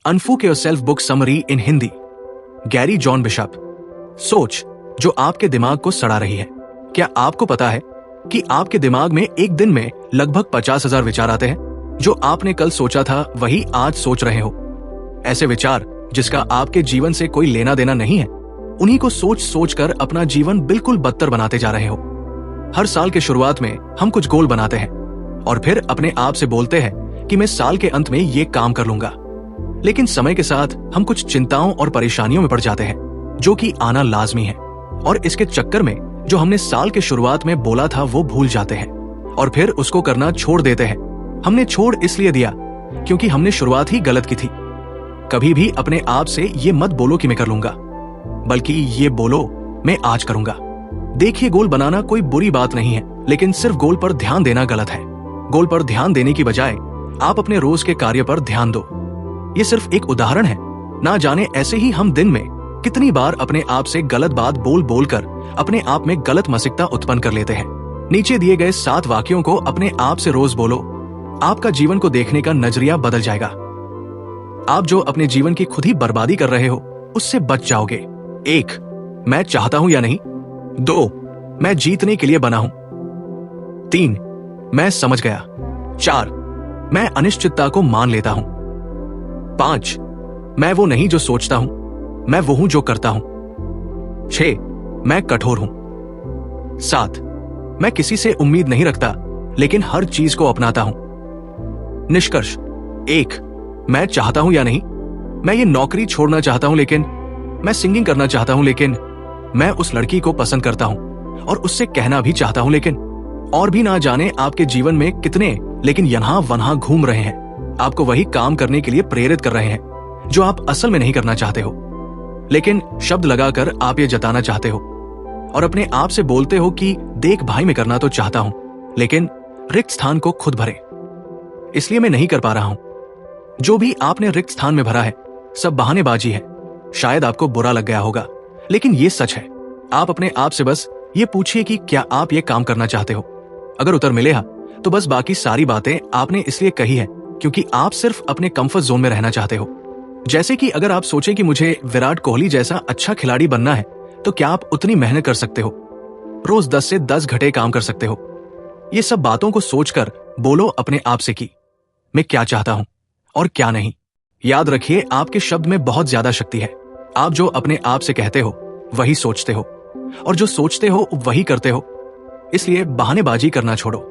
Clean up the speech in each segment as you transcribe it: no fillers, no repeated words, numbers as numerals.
अनफूक yourself book summary in Hindi, Gary John Bishop. सोच जो आपके दिमाग को सड़ा रही है। क्या आपको पता है कि आपके दिमाग में एक दिन में लगभग 50,000 विचार आते हैं? जो आपने कल सोचा था वही आज सोच रहे हो। ऐसे विचार जिसका आपके जीवन से कोई लेना देना नहीं है, उन्हीं को सोच सोच कर अपना जीवन बिल्कुल बदतर बनाते जा रहे हो। हर साल के शुरुआत में हम कुछ गोल बनाते हैं और फिर अपने आप से बोलते हैं कि मैं साल के अंत में ये काम कर लूंगा। लेकिन समय के साथ हम कुछ चिंताओं और परेशानियों में पड़ जाते हैं जो कि आना लाजमी है, और इसके चक्कर में जो हमने साल के शुरुआत में बोला था वो भूल जाते हैं और फिर उसको करना छोड़ देते हैं। हमने छोड़ इसलिए दिया क्योंकि हमने शुरुआत ही गलत की थी। कभी भी अपने आप से ये मत बोलो कि मैं कर लूंगा, बल्कि ये बोलो मैं आज करूंगा। देखिए, गोल बनाना कोई बुरी बात नहीं है, लेकिन सिर्फ गोल पर ध्यान देना गलत है। गोल पर ध्यान देने की बजाय आप अपने रोज के कार्य पर ध्यान दो। ये सिर्फ एक उदाहरण है। ना जाने ऐसे ही हम दिन में कितनी बार अपने आप से गलत बात बोल बोल कर अपने आप में गलत मानसिकता उत्पन्न कर लेते हैं। नीचे दिए गए 7 वाक्यों को अपने आप से रोज बोलो। आपका जीवन को देखने का नजरिया बदल जाएगा। आप जो अपने जीवन की खुद ही बर्बादी कर रहे हो उससे बच जाओगे। 1. मैं चाहता हूं या नहीं। 2. मैं जीतने के लिए बना हूं। 3. मैं समझ गया। 4. मैं अनिश्चितता को मान लेता हूं। 5. मैं वो नहीं जो सोचता हूं, मैं वो हूं जो करता हूं। 6. मैं कठोर हूं। 7. मैं किसी से उम्मीद नहीं रखता लेकिन हर चीज को अपनाता हूं। निष्कर्ष 1. मैं चाहता हूं या नहीं। मैं ये नौकरी छोड़ना चाहता हूं, लेकिन मैं सिंगिंग करना चाहता हूं, लेकिन मैं उस लड़की को पसंद करता हूं और उससे कहना भी चाहता हूं, लेकिन और भी ना जाने आपके जीवन में कितने लेकिन यहां वहां घूम रहे हैं। आपको वही काम करने के लिए प्रेरित कर रहे हैं जो आप असल में नहीं करना चाहते हो, लेकिन शब्द लगाकर आप ये जताना चाहते हो और अपने आप से बोलते हो कि देख भाई, मैं करना तो चाहता हूं, लेकिन रिक्त स्थान को खुद भरे, इसलिए मैं नहीं कर पा रहा हूं। जो भी आपने रिक्त स्थान में भरा है सब बहानेबाजी है। शायद आपको बुरा लग गया होगा, लेकिन ये सच है। आप अपने आप से बस ये पूछिए कि क्या आप ये काम करना चाहते हो। अगर उत्तर मिले तो बस बाकी सारी बातें आपने इसलिए कही है क्योंकि आप सिर्फ अपने कंफर्ट जोन में रहना चाहते हो। जैसे कि अगर आप सोचें कि मुझे विराट कोहली जैसा अच्छा खिलाड़ी बनना है, तो क्या आप उतनी मेहनत कर सकते हो? रोज 10 से 10 घंटे काम कर सकते हो? ये सब बातों को सोचकर बोलो अपने आप से कि मैं क्या चाहता हूं और क्या नहीं। याद रखिए, आपके शब्द में बहुत ज्यादा शक्ति है। आप जो अपने आप से कहते हो वही सोचते हो, और जो सोचते हो वही करते हो। इसलिए बहानेबाजी करना छोड़ो।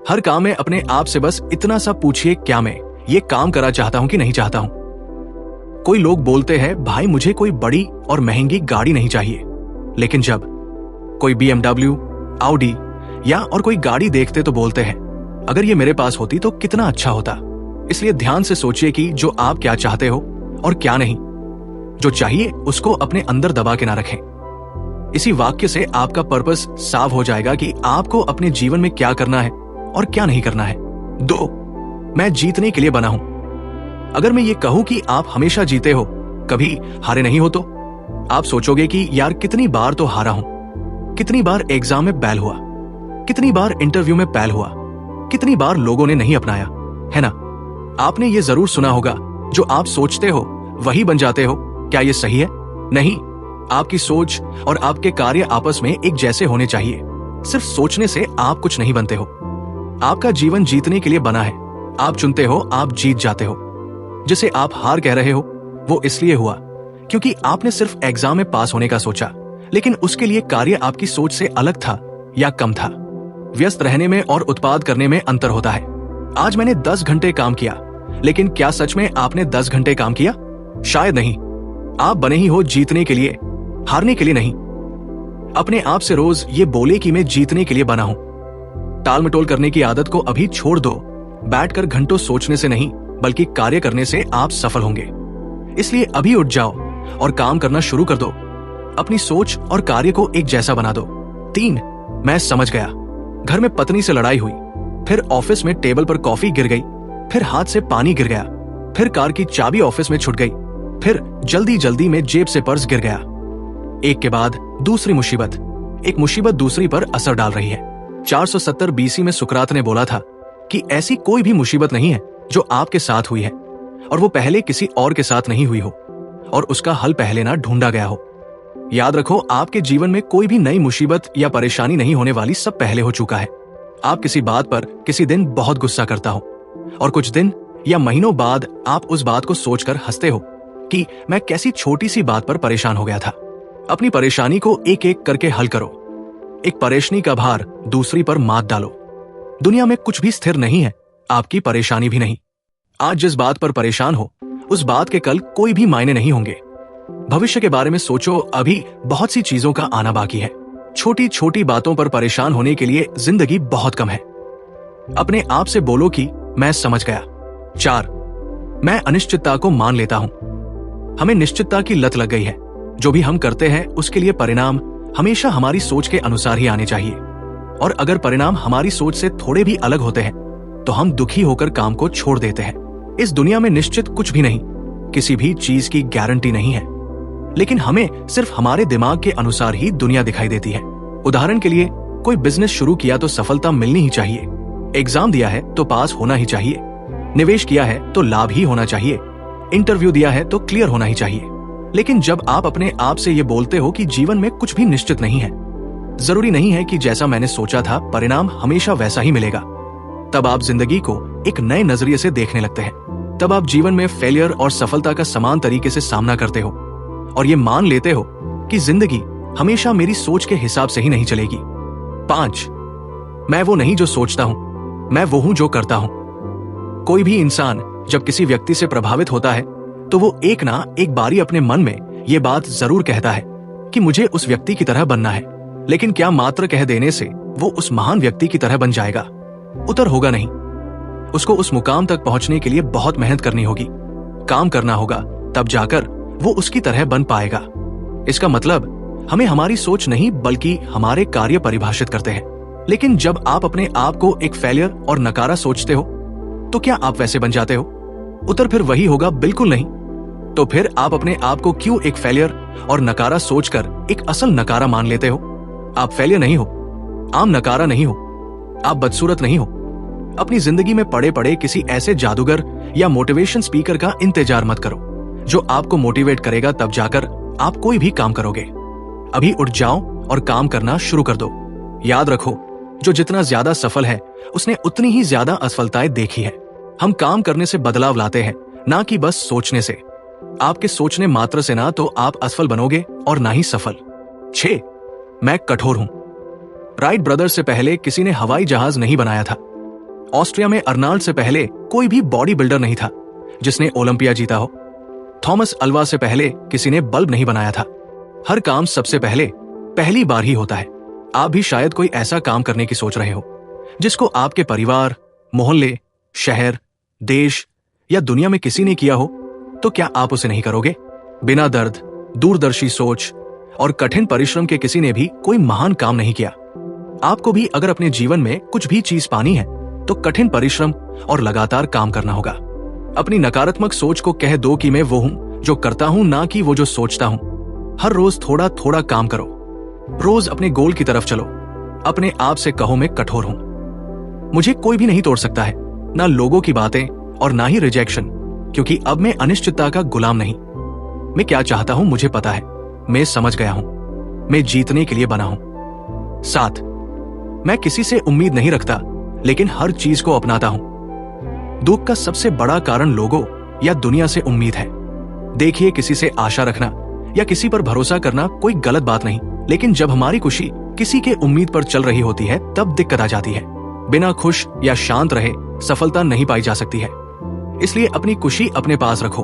हर काम में अपने आप से बस इतना सा पूछिए, क्या मैं ये काम करना चाहता हूं कि नहीं चाहता हूं। कोई लोग बोलते हैं, भाई मुझे कोई बड़ी और महंगी गाड़ी नहीं चाहिए, लेकिन जब कोई BMW, Audi या और कोई गाड़ी देखते तो बोलते हैं, अगर ये मेरे पास होती तो कितना अच्छा होता। इसलिए ध्यान से सोचिए कि जो आप क्या चाहते हो और क्या नहीं। जो चाहिए उसको अपने अंदर दबा के ना रखें। इसी वाक्य से आपका पर्पस साफ हो जाएगा कि आपको अपने जीवन में क्या करना है और क्या नहीं करना है। 2. मैं जीतने के लिए बना हूं। अगर मैं ये कहूं कि आप हमेशा जीते हो, कभी हारे नहीं हो, तो आप सोचोगे कि यार कितनी बार तो हारा हूं, कितनी बार एग्जाम में फेल हुआ, कितनी बार इंटरव्यू में फेल हुआ, कितनी बार लोगों ने नहीं अपनाया, है ना? आपने ये जरूर सुना होगा, जो आप सोचते हो वही बन जाते हो। क्या ये सही है? नहीं। आपकी सोच और आपके कार्य आपस में एक जैसे होने चाहिए। सिर्फ सोचने से आप कुछ नहीं बनते हो। आपका जीवन जीतने के लिए बना है। आप चुनते हो, आप जीत जाते हो। जिसे आप हार कह रहे हो वो इसलिए हुआ क्योंकि आपने सिर्फ एग्जाम में पास होने का सोचा, लेकिन उसके लिए कार्य आपकी सोच से अलग था या कम था। व्यस्त रहने में और उत्पाद करने में अंतर होता है। आज मैंने 10 घंटे काम किया, लेकिन क्या सच में आपने 10 घंटे काम किया? शायद नहीं। आप बने ही हो जीतने के लिए, हारने के लिए नहीं। अपने आप से रोज ये बोले कि मैं जीतने के लिए बना हूं। टाल मटोल करने की आदत को अभी छोड़ दो। बैठकर घंटों सोचने से नहीं, बल्कि कार्य करने से आप सफल होंगे। इसलिए अभी उठ जाओ और काम करना शुरू कर दो। अपनी सोच और कार्य को एक जैसा बना दो। 3. मैं समझ गया। घर में पत्नी से लड़ाई हुई, फिर ऑफिस में टेबल पर कॉफी गिर गई, फिर हाथ से पानी गिर गया, फिर कार की चाबी ऑफिस में छूट गई, फिर जल्दी जल्दी में जेब से पर्स गिर गया। एक के बाद दूसरी मुसीबत, एक मुसीबत दूसरी पर असर डाल रही है। 470 BC में सुकरात ने बोला था कि ऐसी कोई भी मुसीबत नहीं है जो आपके साथ हुई है और वो पहले किसी और के साथ नहीं हुई हो और उसका हल पहले ना ढूंढा गया हो। याद रखो, आपके जीवन में कोई भी नई मुसीबत या परेशानी नहीं होने वाली, सब पहले हो चुका है। आप किसी बात पर किसी दिन बहुत गुस्सा करता हो और कुछ दिन या महीनों बाद आप उस बात को सोचकर हंसते हो कि मैं कैसी छोटी सी बात पर परेशान हो गया था। अपनी परेशानी को एक एक करके हल करो। एक परेशानी का भार दूसरी पर मात डालो। दुनिया में कुछ भी स्थिर नहीं है, आपकी परेशानी भी नहीं। आज जिस बात पर परेशान हो, उस बात के कल कोई भी मायने नहीं होंगे। भविष्य के बारे में सोचो, अभी बहुत सी चीजों का आना बाकी है। छोटी छोटी बातों पर परेशान होने के लिए जिंदगी बहुत कम है। अपने आप से बोलो कि मैं समझ गया। 4, मैं अनिश्चितता को मान लेता हूं। हमें निश्चितता की लत लग गई है। जो भी हम करते हैं उसके लिए परिणाम हमेशा हमारी सोच के अनुसार ही आने चाहिए, और अगर परिणाम हमारी सोच से थोड़े भी अलग होते हैं तो हम दुखी होकर काम को छोड़ देते हैं। इस दुनिया में निश्चित कुछ भी नहीं, किसी भी चीज की गारंटी नहीं है, लेकिन हमें सिर्फ हमारे दिमाग के अनुसार ही दुनिया दिखाई देती है। उदाहरण के लिए, कोई बिजनेस शुरू किया तो सफलता मिलनी ही चाहिए, एग्जाम दिया है तो पास होना ही चाहिए, निवेश किया है तो लाभ ही होना चाहिए, इंटरव्यू दिया है तो क्लियर होना ही चाहिए। लेकिन जब आप अपने आप से ये बोलते हो कि जीवन में कुछ भी निश्चित नहीं है, जरूरी नहीं है कि जैसा मैंने सोचा था परिणाम हमेशा वैसा ही मिलेगा, तब आप जिंदगी को एक नए नजरिए से देखने लगते हैं। तब आप जीवन में फेलियर और सफलता का समान तरीके से सामना करते हो और ये मान लेते हो कि जिंदगी हमेशा मेरी सोच के हिसाब से ही नहीं चलेगी। 5, मैं वो नहीं जो सोचता हूं, मैं वो हूं जो करता हूं। कोई भी इंसान जब किसी व्यक्ति से प्रभावित होता है तो वो एक ना एक बारी अपने मन में ये बात जरूर कहता है कि मुझे उस व्यक्ति की तरह बनना है। लेकिन क्या मात्र कह देने से वो उस महान व्यक्ति की तरह बन जाएगा? उत्तर होगा नहीं। उसको उस मुकाम तक पहुंचने के लिए बहुत मेहनत करनी होगी, काम करना होगा, तब जाकर वो उसकी तरह बन पाएगा। इसका मतलब हमें हमारी सोच नहीं बल्कि हमारे कार्य परिभाषित करते हैं। लेकिन जब आप अपने आप को एक फेलियर और नकारा सोचते हो तो क्या आप वैसे बन जाते हो? उत्तर फिर वही होगा, बिल्कुल नहीं। तो फिर आप अपने आप को क्यों एक फेलियर और नकारा सोचकर एक असल नकारा मान लेते हो? आप फेलियर नहीं हो, आम नकारा नहीं हो, आप बदसूरत नहीं हो। अपनी जिंदगी में पड़े पड़े किसी ऐसे जादूगर या मोटिवेशन स्पीकर का इंतजार मत करो जो आपको मोटिवेट करेगा, तब जाकर आप कोई भी काम करोगे। अभी उठ जाओ और काम करना शुरू कर दो। याद रखो, जो जितना ज्यादा सफल है उसने उतनी ही ज्यादा असफलताएं देखी है। हम काम करने से बदलाव लाते हैं, ना कि बस सोचने से। आपके सोचने मात्र से ना तो आप असफल बनोगे और ना ही सफल। 6, मैं कठोर हूं। राइट ब्रदर्स से पहले किसी ने हवाई जहाज नहीं बनाया था। ऑस्ट्रिया में अर्नाल्ड से पहले कोई भी बॉडी बिल्डर नहीं था जिसने ओलंपिया जीता हो। थॉमस अल्वा से पहले किसी ने बल्ब नहीं बनाया था। हर काम सबसे पहले पहली बार ही होता है। आप भी शायद कोई ऐसा काम करने की सोच रहे हो जिसको आपके परिवार, मोहल्ले, शहर, देश या दुनिया में किसी ने किया हो, तो क्या आप उसे नहीं करोगे? बिना दर्द, दूरदर्शी सोच और कठिन परिश्रम के किसी ने भी कोई महान काम नहीं किया। आपको भी अगर अपने जीवन में कुछ भी चीज पानी है तो कठिन परिश्रम और लगातार काम करना होगा। अपनी नकारात्मक सोच को कह दो कि मैं वो हूं जो करता हूं, ना कि वो जो सोचता हूं। हर रोज थोड़ा थोड़ा काम करो, रोज अपने गोल की तरफ चलो। अपने आप से कहो, मैं कठोर हूं, मुझे कोई भी नहीं तोड़ सकता है, ना लोगों की बातें और ना ही रिजेक्शन, क्योंकि अब मैं अनिश्चितता का गुलाम नहीं। मैं क्या चाहता हूं मुझे पता है, मैं समझ गया हूं, मैं जीतने के लिए बना हूं। 7, मैं किसी से उम्मीद नहीं रखता लेकिन हर चीज को अपनाता हूं। दुख का सबसे बड़ा कारण लोगों या दुनिया से उम्मीद है। देखिए, किसी से आशा रखना या किसी पर भरोसा करना कोई गलत बात नहीं, लेकिन जब हमारी खुशी किसी के उम्मीद पर चल रही होती है तब दिक्कत आ जाती है। बिना खुश या शांत रहे सफलता नहीं पाई जा सकती है। इसलिए अपनी खुशी अपने पास रखो।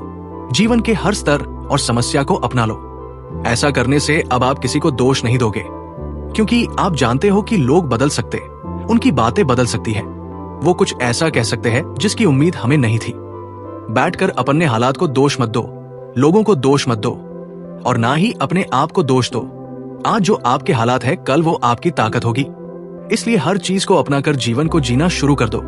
जीवन के हर स्तर और समस्या को अपना लो। ऐसा करने से अब आप किसी को दोष नहीं दोगे, क्योंकि आप जानते हो कि लोग बदल सकते, उनकी बातें बदल सकती है, वो कुछ ऐसा कह सकते हैं जिसकी उम्मीद हमें नहीं थी। बैठकर अपने हालात को दोष मत दो, लोगों को दोष मत दो और ना ही अपने आप को दोष दो। आज जो आपके हालात है कल वो आपकी ताकत होगी। इसलिए हर चीज को अपनाकर जीवन को जीना शुरू कर दो।